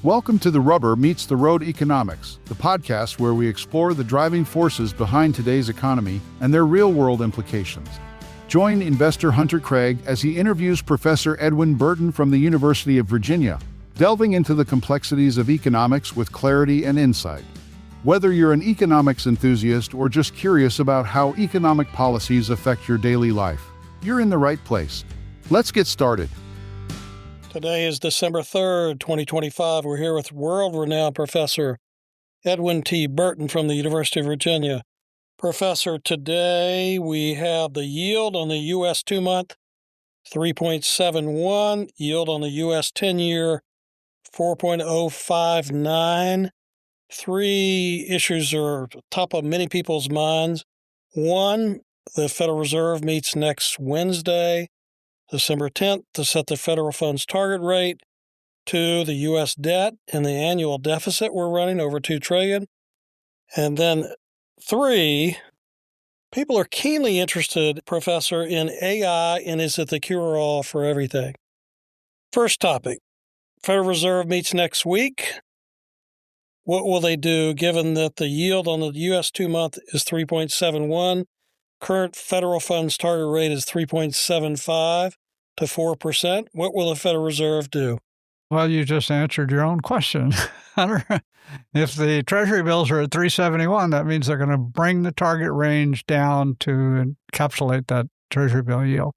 Welcome to The Rubber Meets the Road Economics, the podcast where we explore the driving forces behind today's economy and their real-world implications. Join investor Hunter Craig as he interviews Professor Edwin Burton from the University of Virginia, delving into the complexities of economics with clarity and insight. Whether you're an economics enthusiast or just curious about how economic policies affect your daily life, you're in the right place. Let's get started. Today is December 3rd, 2025. We're here with world-renowned Professor Edwin T. Burton from the University of Virginia. Professor, today we have the yield on the U.S. 2-month, 3.71, yield on the U.S. 10-year, 4.059. Three issues are top of many people's minds. One, the Federal Reserve meets next Wednesday, December 10th, to set the federal funds target rate. Two, the U.S. debt and the annual deficit we're running over $2 trillion. And then three, people are keenly interested, Professor, in AI and is it the cure-all for everything? First topic, Federal Reserve meets next week. What will they do given that the yield on the U.S. 2-month is 3.71? Current federal funds target rate is 3.75 to 4%. What will the Federal Reserve do? Well, you just answered your own question, Hunter. If the Treasury bills are at 371, that means they're going to bring the target range down to encapsulate that Treasury bill yield.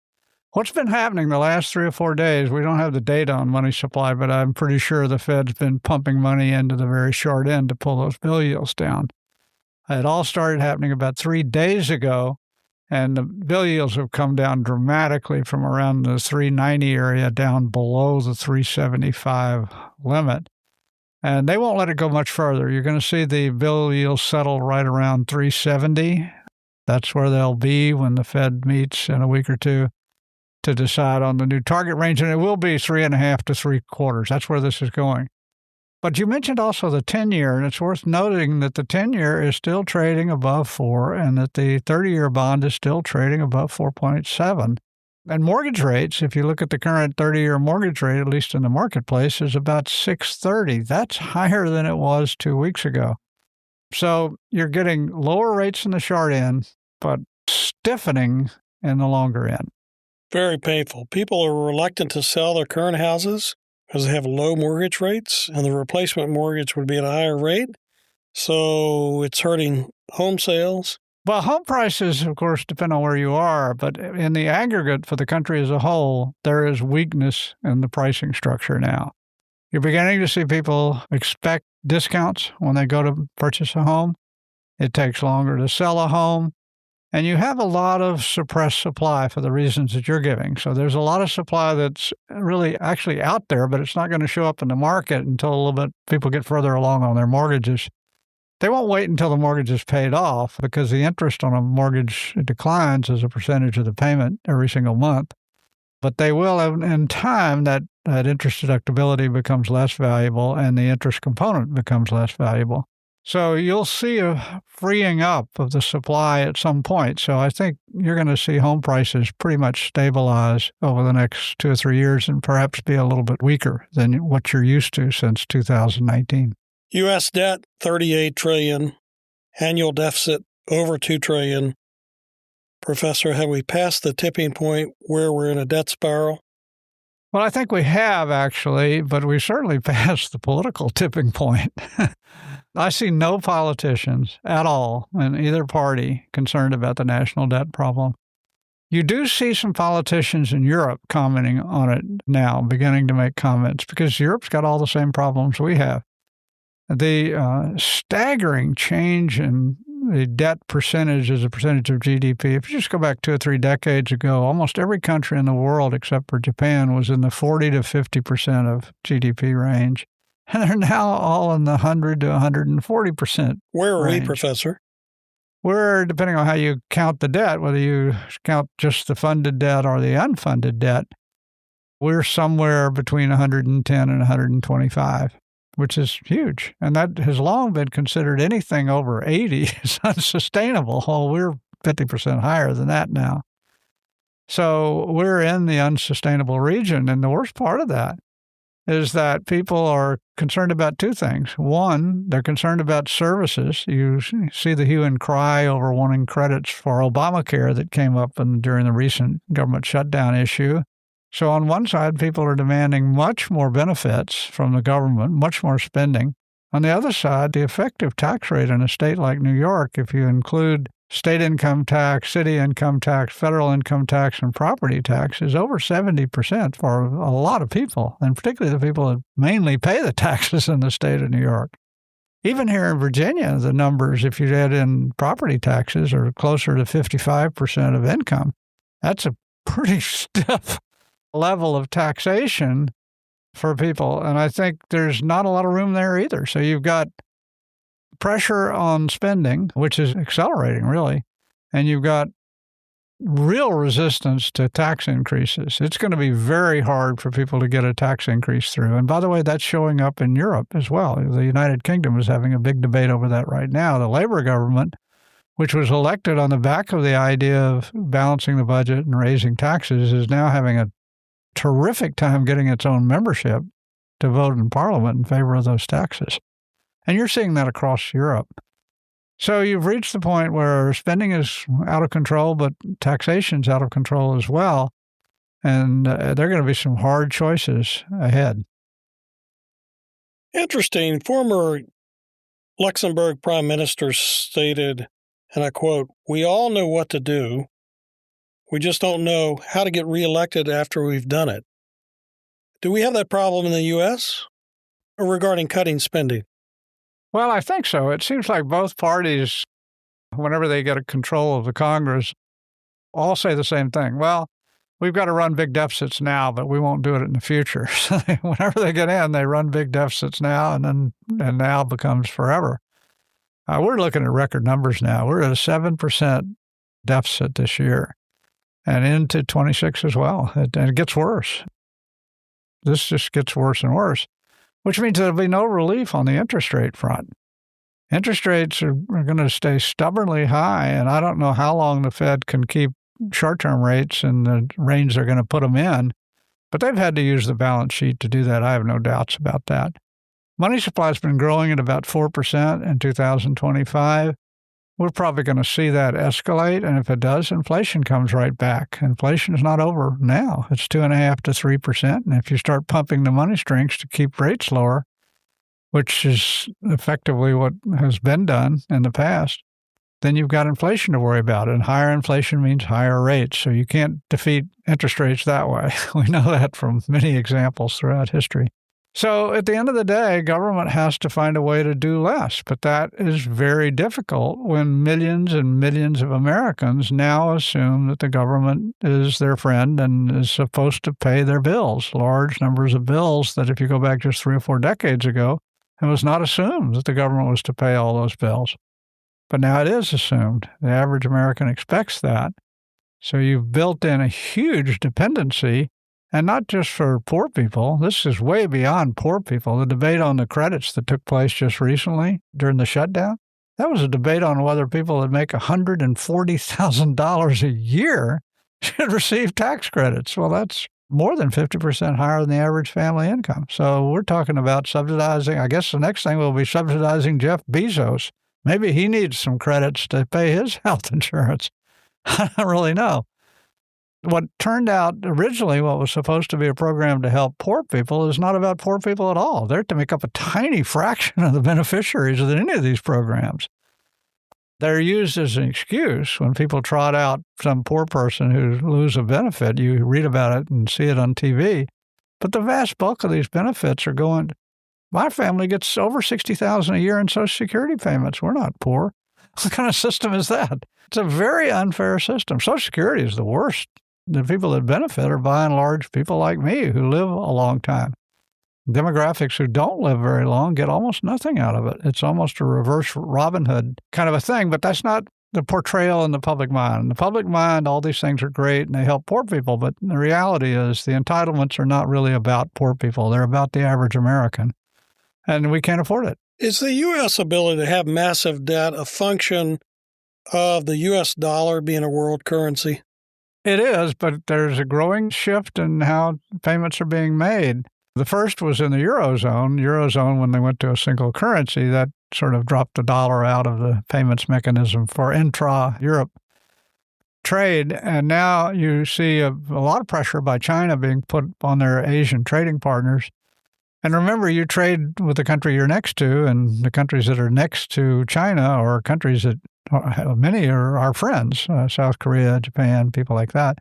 What's been happening the last 3 or 4 days, we don't have the data on money supply, but I'm pretty sure the Fed's been pumping money into the very short end to pull those bill yields down. It all started happening about 3 days ago, and the bill yields have come down dramatically from around the 390 area down below the 375 limit. And they won't let it go much further. You're going to see the bill yields settle right around 370. That's where they'll be when the Fed meets in a week or two to decide on the new target range, and it will be 3.5 to 3/4. That's where this is going. But you mentioned also the 10-year, and it's worth noting that the 10-year is still trading above 4 and that the 30-year bond is still trading above 4.7. And mortgage rates, if you look at the current 30-year mortgage rate, at least in the marketplace, is about 630. That's higher than it was 2 weeks ago. So you're getting lower rates in the short end, but stiffening in the longer end. Very painful. People are reluctant to sell their current houses because they have low mortgage rates, and the replacement mortgage would be at a higher rate. So it's hurting home sales. Well, home prices, of course, depend on where you are, but in the aggregate for the country as a whole, there is weakness in the pricing structure now. You're beginning to see people expect discounts when they go to purchase a home. It takes longer to sell a home. And you have a lot of suppressed supply for the reasons that you're giving. So there's a lot of supply that's really actually out there, but it's not going to show up in the market until a little bit people get further along on their mortgages. They won't wait until the mortgage is paid off because the interest on a mortgage declines as a percentage of the payment every single month. But they will, in time, that interest deductibility becomes less valuable and the interest component becomes less valuable. So you'll see a freeing up of the supply at some point. So I think you're going to see home prices pretty much stabilize over the next 2 or 3 years and perhaps be a little bit weaker than what you're used to since 2019. U.S. debt, $38 trillion. Annual deficit, over $2 trillion. Professor, have we passed the tipping point where we're in a debt spiral? Well, I think we have, actually, but we certainly passed the political tipping point. I see no politicians at all in either party concerned about the national debt problem. You do see some politicians in Europe commenting on it now, beginning to make comments, because Europe's got all the same problems we have. The staggering change in the debt percentage as a percentage of GDP, if you just go back 2 or 3 decades ago, almost every country in the world except for Japan was in the 40 to 50% of GDP range. And they're now all in the 100 to 140% Where are range. we, Professor? We're, depending on how you count the debt, whether you count just the funded debt or the unfunded debt, we're somewhere between 110 and 125. Which is huge. And that has long been considered anything over 80 is unsustainable. Well, we're 50% higher than that now. So we're in the unsustainable region. And the worst part of that is that people are concerned about two things. One, they're concerned about services. You see the hue and cry over wanting credits for Obamacare that came up during the recent government shutdown issue. So on one side, people are demanding much more benefits from the government, much more spending. On the other side, the effective tax rate in a state like New York, if you include state income tax, city income tax, federal income tax, and property tax, is over 70% for a lot of people, and particularly the people that mainly pay the taxes in the state of New York. Even here in Virginia, the numbers, if you add in property taxes, are closer to 55% of income. That's a pretty stiff level of taxation for people, and I think there's not a lot of room there either. So you've got pressure on spending, which is accelerating, really, and you've got real resistance to tax increases. It's going to be very hard for people to get a tax increase through. And by the way, that's showing up in Europe as well. The United Kingdom is having a big debate over that right now. The Labour government, which was elected on the back of the idea of balancing the budget and raising taxes, is now having a terrific time getting its own membership to vote in Parliament in favor of those taxes. And you're seeing that across Europe. So you've reached the point where spending is out of control, but taxation's out of control as well. And there are going to be some hard choices ahead. Interesting. Former Luxembourg Prime Minister stated, and I quote, "We all know what to do. We just don't know how to get reelected after we've done it." Do we have that problem in the U.S. regarding cutting spending? Well, I think so. It seems like both parties, whenever they get a control of the Congress, all say the same thing. Well, we've got to run big deficits now, but we won't do it in the future. So whenever they get in, they run big deficits now, and now becomes forever. We're looking at record numbers now. We're at a 7% deficit this year and into 26 as well. And it gets worse. This just gets worse and worse, which means there'll be no relief on the interest rate front. Interest rates are going to stay stubbornly high, and I don't know how long the Fed can keep short-term rates in the range they're going to put them in, but they've had to use the balance sheet to do that. I have no doubts about that. Money supply has been growing at about 4% in 2025. We're probably going to see that escalate, and if it does, inflation comes right back. Inflation is not over now. It's 2.5% to 3%, and if you start pumping the money strings to keep rates lower, which is effectively what has been done in the past, then you've got inflation to worry about, and higher inflation means higher rates, so you can't defeat interest rates that way. We know that from many examples throughout history. So at the end of the day, government has to find a way to do less, but that is very difficult when millions and millions of Americans now assume that the government is their friend and is supposed to pay their bills, large numbers of bills that if you go back just 3 or 4 decades ago, it was not assumed that the government was to pay all those bills. But now it is assumed. The average American expects that. So you've built in a huge dependency. And not just for poor people. This is way beyond poor people. The debate on the credits that took place just recently during the shutdown, that was a debate on whether people that make $140,000 a year should receive tax credits. Well, that's more than 50% higher than the average family income. So we're talking about subsidizing. I guess the next thing will be subsidizing Jeff Bezos. Maybe he needs some credits to pay his health insurance. I don't really know. What turned out originally, what was supposed to be a program to help poor people, is not about poor people at all. They're to make up a tiny fraction of the beneficiaries of any of these programs. They're used as an excuse when people trot out some poor person who loses a benefit. You read about it and see it on TV. But the vast bulk of these benefits are going, my family gets over $60,000 a year in Social Security payments. We're not poor. What kind of system is that? It's a very unfair system. Social Security is the worst. The people that benefit are by and large people like me who live a long time. Demographics who don't live very long get almost nothing out of it. It's almost a reverse Robin Hood kind of a thing, but that's not the portrayal in the public mind. In the public mind, all these things are great and they help poor people, but the reality is the entitlements are not really about poor people. They're about the average American, and we can't afford it. Is the U.S. ability to have massive debt a function of the U.S. dollar being a world currency? It is, but there's a growing shift in how payments are being made. The first was in the Eurozone. Eurozone, when they went to a single currency, that sort of dropped the dollar out of the payments mechanism for intra-Europe trade. And now you see a lot of pressure by China being put on their Asian trading partners. And remember, you trade with the country you're next to, and the countries that are next to China are countries that many are our friends, South Korea, Japan, people like that.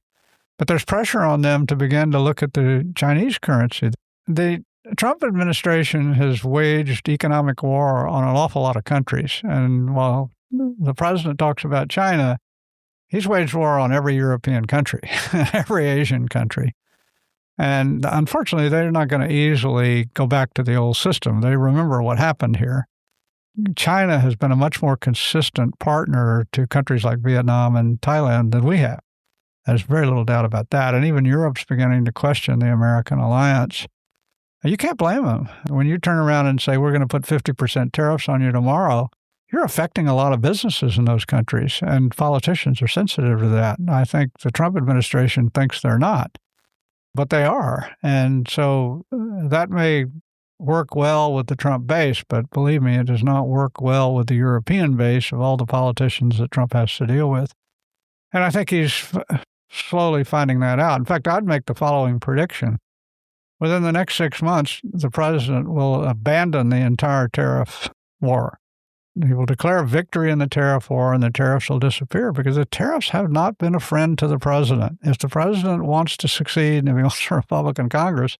But there's pressure on them to begin to look at the Chinese currency. The Trump administration has waged economic war on an awful lot of countries. And while the president talks about China, he's waged war on every European country, every Asian country. And unfortunately, they're not going to easily go back to the old system. They remember what happened here. China has been a much more consistent partner to countries like Vietnam and Thailand than we have. There's very little doubt about that. And even Europe's beginning to question the American alliance. You can't blame them. When you turn around and say, we're going to put 50% tariffs on you tomorrow, you're affecting a lot of businesses in those countries, and politicians are sensitive to that. And I think the Trump administration thinks they're not, but they are. And so that may work well with the Trump base, but believe me, it does not work well with the European base of all the politicians that Trump has to deal with. And I think he's slowly finding that out. In fact, I'd make the following prediction. Within the next 6 months, the president will abandon the entire tariff war. He will declare victory in the tariff war, and the tariffs will disappear because the tariffs have not been a friend to the president. If the president wants to succeed and if he wants a Republican Congress,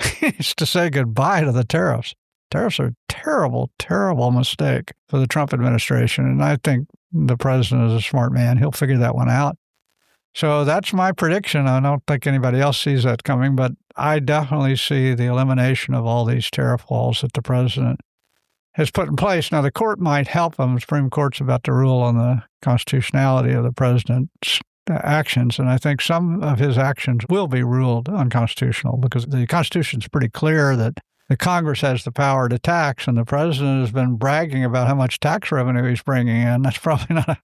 he needs to say goodbye to the tariffs. Tariffs are a terrible, terrible mistake for the Trump administration, and I think the president is a smart man. He'll figure that one out. So that's my prediction. I don't think anybody else sees that coming, but I definitely see the elimination of all these tariff walls that the president has put in place. Now, the court might help him. The Supreme Court's about to rule on the constitutionality of the president's actions, and I think some of his actions will be ruled unconstitutional because the Constitution's pretty clear that the Congress has the power to tax, and the president has been bragging about how much tax revenue he's bringing in. That's probably not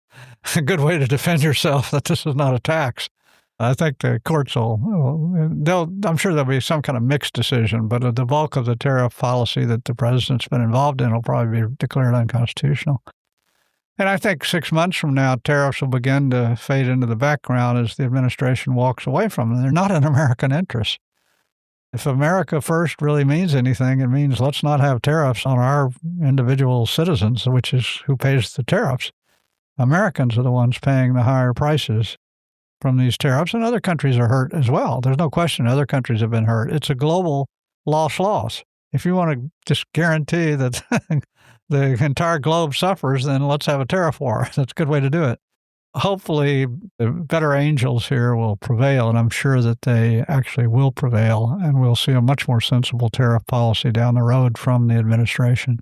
a good way to defend yourself that this is not a tax. I think the courts I'm sure there'll be some kind of mixed decision, but the bulk of the tariff policy that the president's been involved in will probably be declared unconstitutional. And I think 6 months from now, tariffs will begin to fade into the background as the administration walks away from them. They're not in American interest. If America first really means anything, it means let's not have tariffs on our individual citizens, which is who pays the tariffs. Americans are the ones paying the higher prices from these tariffs, and other countries are hurt as well. There's no question other countries have been hurt. It's a global loss. If you want to just guarantee that the entire globe suffers, then let's have a tariff war. That's a good way to do it. Hopefully, the better angels here will prevail, and I'm sure that they actually will prevail, and we'll see a much more sensible tariff policy down the road from the administration.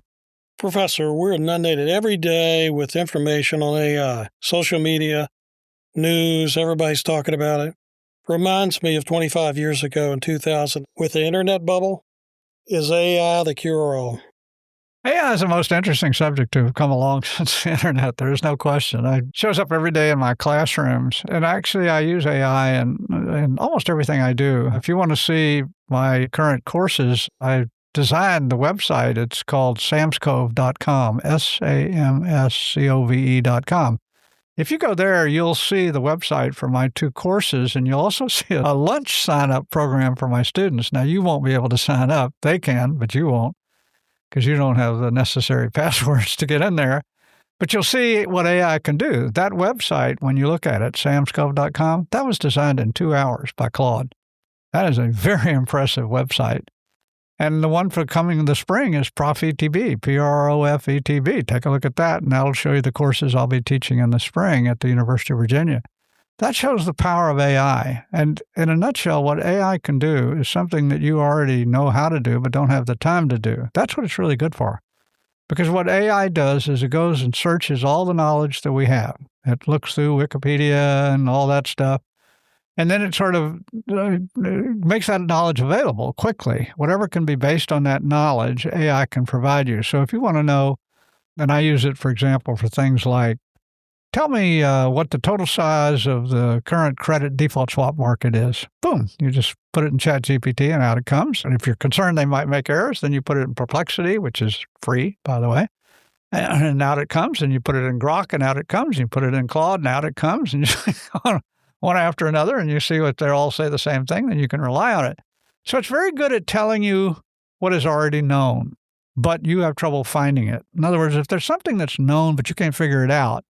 Professor, we're inundated every day with information on AI, social media, news, everybody's talking about it. Reminds me of 25 years ago in 2000 with the internet bubble. Is AI the cure-all? AI is the most interesting subject to have come along since the internet. There is no question. It shows up every day in my classrooms. And actually, I use AI in almost everything I do. If you want to see my current courses, I designed the website. It's called samscove.com, samscove.com. If you go there, you'll see the website for my 2 courses, and you'll also see a lunch sign-up program for my students. Now, you won't be able to sign up. They can, but you won't, because you don't have the necessary passwords to get in there. But you'll see what AI can do. That website, when you look at it, samscove.com, that was designed in 2 hours by Claude. That is a very impressive website. And the one for coming this spring is ProfETB, PROFETB. Take a look at that, and that'll show you the courses I'll be teaching in the spring at the University of Virginia. That shows the power of AI. And in a nutshell, what AI can do is something that you already know how to do but don't have the time to do. That's what it's really good for. Because what AI does is it goes and searches all the knowledge that we have. It looks through Wikipedia and all that stuff. And then it sort of makes that knowledge available quickly. Whatever can be based on that knowledge, AI can provide you. So if you want to know, and I use it, for example, for things like tell me what the total size of the current credit default swap market is. Boom. You just put it in ChatGPT and out it comes. And if you're concerned they might make errors, then you put it in Perplexity, which is free, by the way. And out it comes. And you put it in Grok and out it comes. You put it in Claude and out it comes. And you just one after another and you see what they all say the same thing, then you can rely on it. So it's very good at telling you what is already known, but you have trouble finding it. In other words, if there's something that's known but you can't figure it out,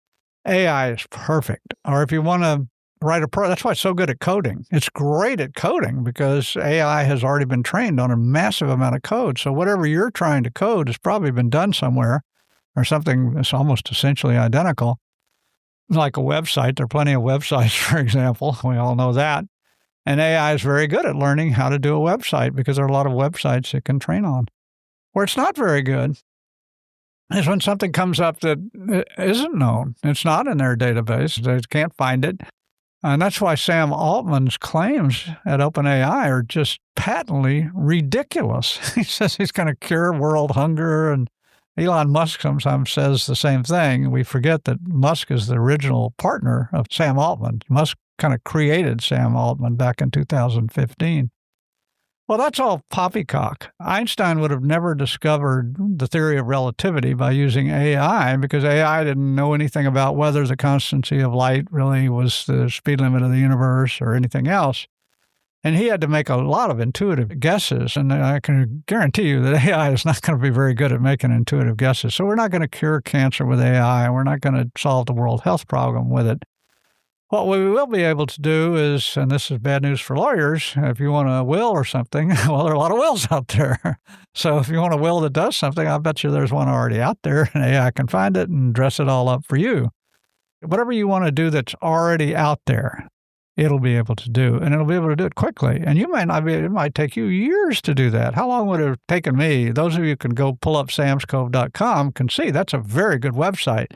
AI is perfect. Or if you want to write that's why it's so good at coding. It's great at coding because AI has already been trained on a massive amount of code. So whatever you're trying to code has probably been done somewhere or something that's almost essentially identical. Like a website. There are plenty of websites, for example. We all know that. And AI is very good at learning how to do a website because there are a lot of websites it can train on. Where it's not very good is when something comes up that isn't known. It's not in their database. They can't find it. And that's why Sam Altman's claims at OpenAI are just patently ridiculous. He says he's going to cure world hunger, and Elon Musk sometimes says the same thing. We forget that Musk is the original partner of Sam Altman. Musk kind of created Sam Altman back in 2015. Well, that's all poppycock. Einstein would have never discovered the theory of relativity by using AI because AI didn't know anything about whether the constancy of light really was the speed limit of the universe or anything else. And he had to make a lot of intuitive guesses. And I can guarantee you that AI is not going to be very good at making intuitive guesses. So we're not going to cure cancer with AI. We're not going to solve the world health problem with it. What we will be able to do is, and this is bad news for lawyers, if you want a will or something, well, there are a lot of wills out there. So if you want a will that does something, I bet you there's one already out there, and AI can find it and dress it all up for you. Whatever you want to do that's already out there, it'll be able to do, and it'll be able to do it quickly. And you might not be, it might take you years to do that. How long would it have taken me? Those of you who can go pull up samscove.com can see that's a very good website.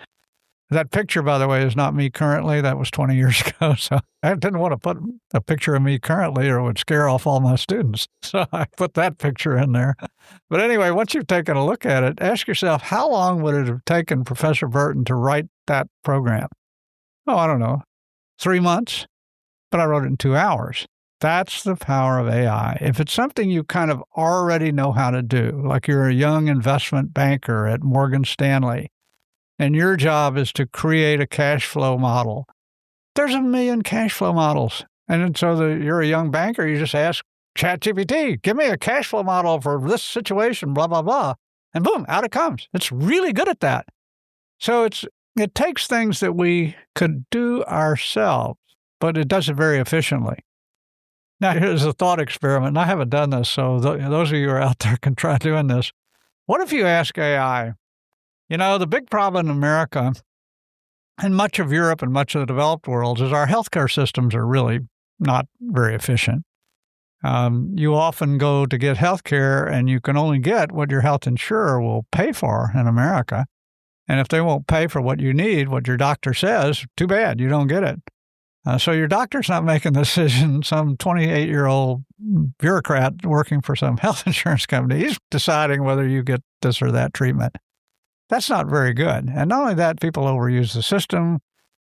That picture, by the way, is not me currently. That was 20 years ago. So I didn't want to put a picture of me currently or it would scare off all my students. So I put that picture in there. But anyway, once you've taken a look at it, ask yourself, how long would it have taken Professor Burton to write that program? Oh, I don't know, 3 months? But I wrote it in 2 hours. That's the power of AI. If it's something you kind of already know how to do, like you're a young investment banker at Morgan Stanley, and your job is to create a cash flow model. There's a million cash flow models. And so you're a young banker, you just ask ChatGPT, give me a cash flow model for this situation, blah, blah, blah. And boom, out it comes. It's really good at that. So it takes things that we could do ourselves, but it does it very efficiently. Now, here's a thought experiment, and I haven't done this, so those of you who are out there can try doing this. What if you ask AI, the big problem in America and much of Europe and much of the developed world is our healthcare systems are really not very efficient. You often go to get healthcare and you can only get what your health insurer will pay for in America. And if they won't pay for what you need, what your doctor says, too bad, you don't get it. So your doctor's not making the decision. Some 28-year-old bureaucrat working for some health insurance company, he's deciding whether you get this or that treatment. That's not very good. And not only that, people overuse the system.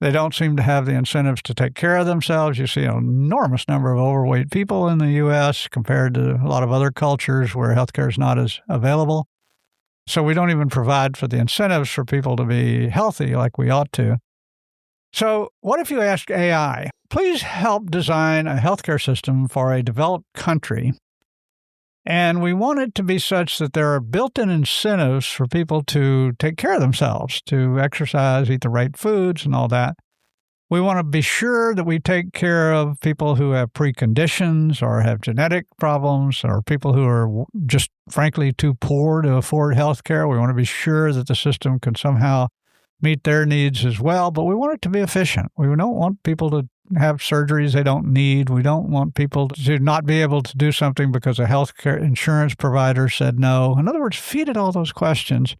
They don't seem to have the incentives to take care of themselves. You see an enormous number of overweight people in the U.S. compared to a lot of other cultures where healthcare is not as available. So we don't even provide for the incentives for people to be healthy like we ought to. So what if you ask AI, please help design a healthcare system for a developed country? And we want it to be such that there are built-in incentives for people to take care of themselves, to exercise, eat the right foods and all that. We want to be sure that we take care of people who have preconditions or have genetic problems or people who are just frankly too poor to afford health care. We want to be sure that the system can somehow meet their needs as well, but we want it to be efficient. We don't want people to have surgeries they don't need. We don't want people to not be able to do something because a healthcare insurance provider said no. In other words, feed it all those questions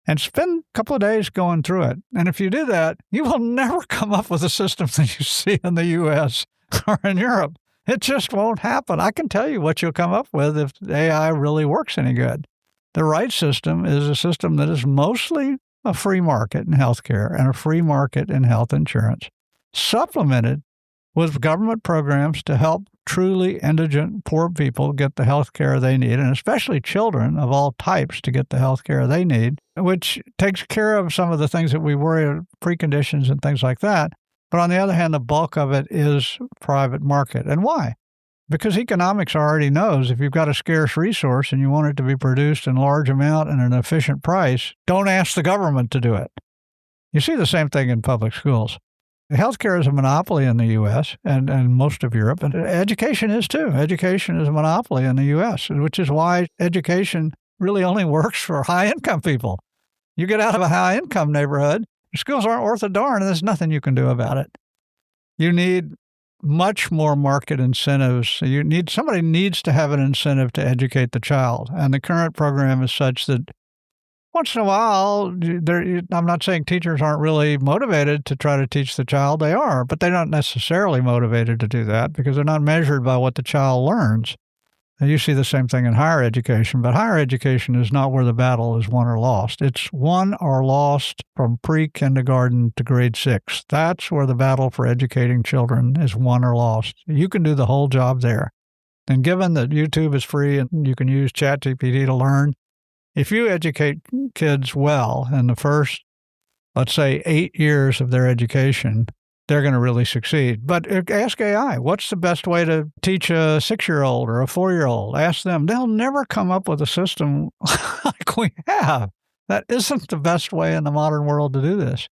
and spend a couple of days going through it. And if you do that, you will never come up with a system that you see in the U.S. or in Europe. It just won't happen. I can tell you what you'll come up with if AI really works any good. The right system is a system that is mostly a free market in healthcare and a free market in health insurance, supplemented with government programs to help truly indigent poor people get the health care they need, and especially children of all types to get the health care they need, which takes care of some of the things that we worry about, preconditions and things like that. But on the other hand, the bulk of it is private market. And why? Because economics already knows if you've got a scarce resource and you want it to be produced in large amount and an efficient price, don't ask the government to do it. You see the same thing in public schools. Healthcare is a monopoly in the U.S. and most of Europe, and education is too. Education is a monopoly in the U.S., which is why education really only works for high-income people. You get out of a high-income neighborhood, your schools aren't worth a darn, and there's nothing you can do about it. You need much more market incentives. Somebody needs to have an incentive to educate the child, and the current program is such that once in a while, I'm not saying teachers aren't really motivated to try to teach the child. They are, but they're not necessarily motivated to do that because they're not measured by what the child learns. And you see the same thing in higher education, but higher education is not where the battle is won or lost. It's won or lost from pre-kindergarten to grade 6. That's where the battle for educating children is won or lost. You can do the whole job there. And given that YouTube is free and you can use ChatGPT to learn, if you educate kids well in the first, let's say, 8 years of their education, they're going to really succeed. But ask AI, what's the best way to teach a 6-year-old or a 4-year-old? Ask them. They'll never come up with a system like we have. That isn't the best way in the modern world to do this.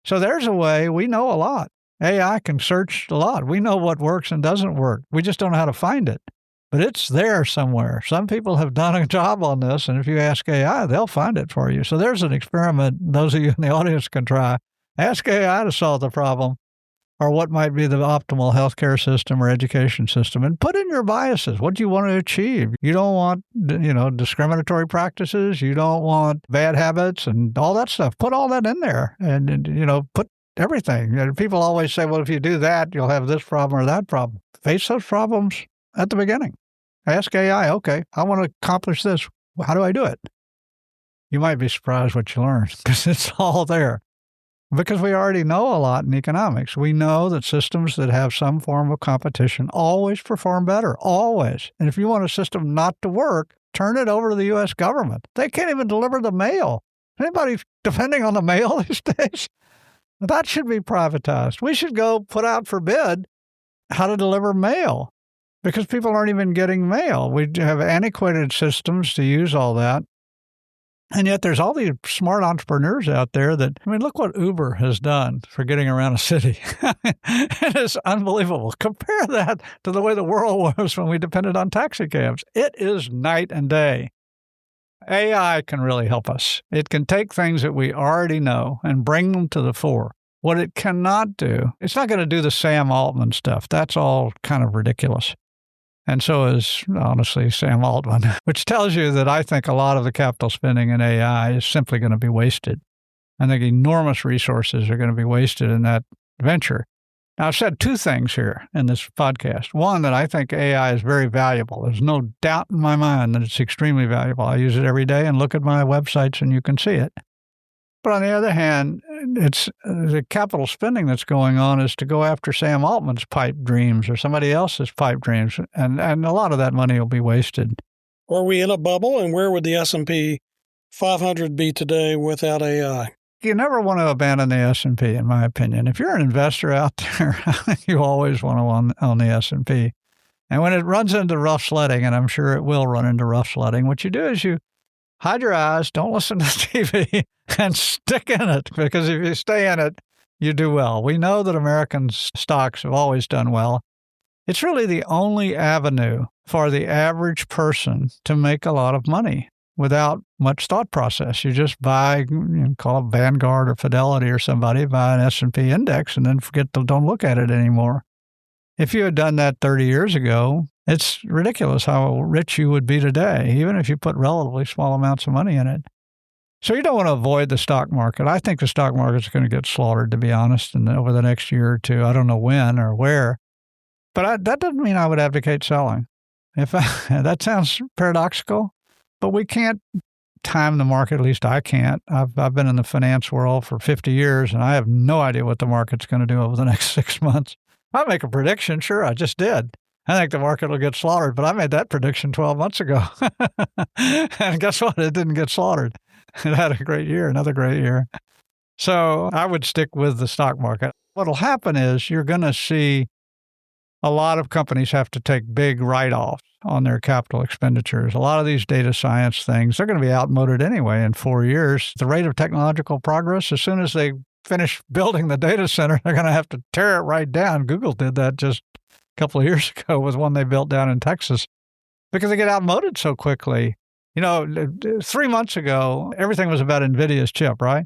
So there's a way. We know a lot. AI can search a lot. We know what works and doesn't work. We just don't know how to find it. But it's there somewhere. Some people have done a job on this, and if you ask AI, they'll find it for you. So there's an experiment those of you in the audience can try. Ask AI to solve the problem or what might be the optimal healthcare system or education system, and put in your biases. What do you want to achieve? You don't want, discriminatory practices. You don't want bad habits and all that stuff. Put all that in there and put everything. People always say, well, if you do that, you'll have this problem or that problem. Face those problems at the beginning. Ask AI, okay, I want to accomplish this. How do I do it? You might be surprised what you learn because it's all there. Because we already know a lot in economics. We know that systems that have some form of competition always perform better, always. And if you want a system not to work, turn it over to the U.S. government. They can't even deliver the mail. Anybody depending on the mail these days? That should be privatized. We should go put out for bid how to deliver mail. Because people aren't even getting mail. We have antiquated systems to use all that. And yet there's all these smart entrepreneurs out there that, look what Uber has done for getting around a city. It is unbelievable. Compare that to the way the world was when we depended on taxi cabs. It is night and day. AI can really help us. It can take things that we already know and bring them to the fore. What it cannot do, it's not going to do the Sam Altman stuff. That's all kind of ridiculous. And so is, honestly, Sam Altman, which tells you that I think a lot of the capital spending in AI is simply going to be wasted. I think enormous resources are going to be wasted in that venture. Now, I've said two things here in this podcast. One, that I think AI is very valuable. There's no doubt in my mind that it's extremely valuable. I use it every day and look at my websites and you can see it. But on the other hand, it's the capital spending that's going on is to go after Sam Altman's pipe dreams or somebody else's pipe dreams, and a lot of that money will be wasted. Are we in a bubble, and where would the S&P 500 be today without AI? You never want to abandon the S&P, in my opinion. If you're an investor out there, you always want to own the S&P. And when it runs into rough sledding, and I'm sure it will run into rough sledding, what you do is you hide your eyes, don't listen to TV, and stick in it, because if you stay in it, you do well. We know that American stocks have always done well. It's really the only avenue for the average person to make a lot of money without much thought process. You just buy, call it Vanguard or Fidelity or somebody, buy an S&P index, and then don't look at it anymore. If you had done that 30 years ago, it's ridiculous how rich you would be today, even if you put relatively small amounts of money in it. So you don't want to avoid the stock market. I think the stock market's going to get slaughtered, to be honest, and over the next year or two. I don't know when or where. But that doesn't mean I would advocate selling. That sounds paradoxical, but we can't time the market, at least I can't. I've been in the finance world for 50 years, and I have no idea what the market's going to do over the next 6 months. I make a prediction. Sure, I just did. I think the market will get slaughtered, but I made that prediction 12 months ago. And guess what? It didn't get slaughtered. It had a great year, another great year. So I would stick with the stock market. What'll happen is you're going to see a lot of companies have to take big write-offs on their capital expenditures. A lot of these data science things, they're going to be outmoded anyway in 4 years. The rate of technological progress, as soon as they finish building the data center, they're going to have to tear it right down. Google did that just a couple of years ago with one they built down in Texas because they get outmoded so quickly. 3 months ago, everything was about NVIDIA's chip, right?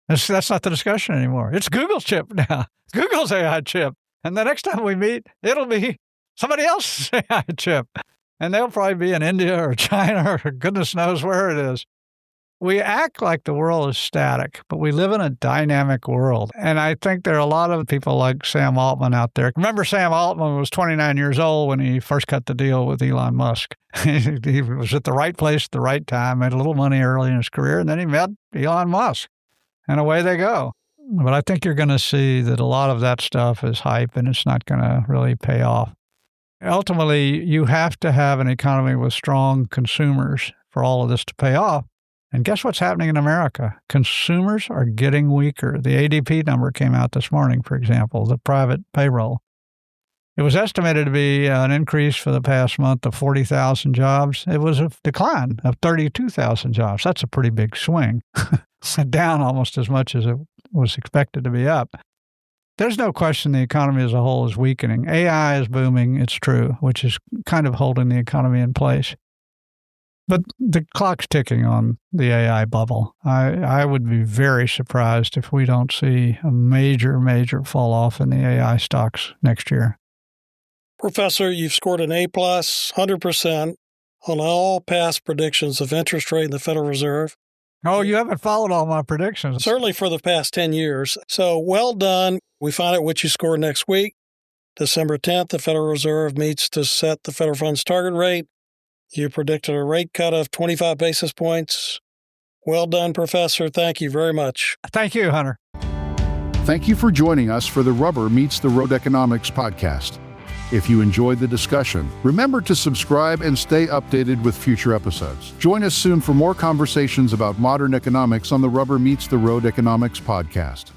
That's not the discussion anymore. It's Google's chip now. It's Google's AI chip. And the next time we meet, it'll be somebody else's AI chip. And they'll probably be in India or China or goodness knows where it is. We act like the world is static, but we live in a dynamic world. And I think there are a lot of people like Sam Altman out there. Remember, Sam Altman was 29 years old when he first cut the deal with Elon Musk. He was at the right place at the right time, made a little money early in his career, and then he met Elon Musk. And away they go. But I think you're going to see that a lot of that stuff is hype, and it's not going to really pay off. Ultimately, you have to have an economy with strong consumers for all of this to pay off. And guess what's happening in America? Consumers are getting weaker. The ADP number came out this morning, for example, the private payroll. It was estimated to be an increase for the past month of 40,000 jobs. It was a decline of 32,000 jobs. That's a pretty big swing. Down almost as much as it was expected to be up. There's no question the economy as a whole is weakening. AI is booming, it's true, which is kind of holding the economy in place. But the clock's ticking on the AI bubble. I would be very surprised if we don't see a major, major fall off in the AI stocks next year. Professor, you've scored an A+, 100% on all past predictions of interest rate in the Federal Reserve. Oh, you haven't followed all my predictions. Certainly for the past 10 years. So well done. We find out what you score next week. December 10th, the Federal Reserve meets to set the federal funds target rate. You predicted a rate cut of 25 basis points. Well done, Professor. Thank you very much. Thank you, Hunter. Thank you for joining us for the Rubber Meets the Road Economics podcast. If you enjoyed the discussion, remember to subscribe and stay updated with future episodes. Join us soon for more conversations about modern economics on the Rubber Meets the Road Economics podcast.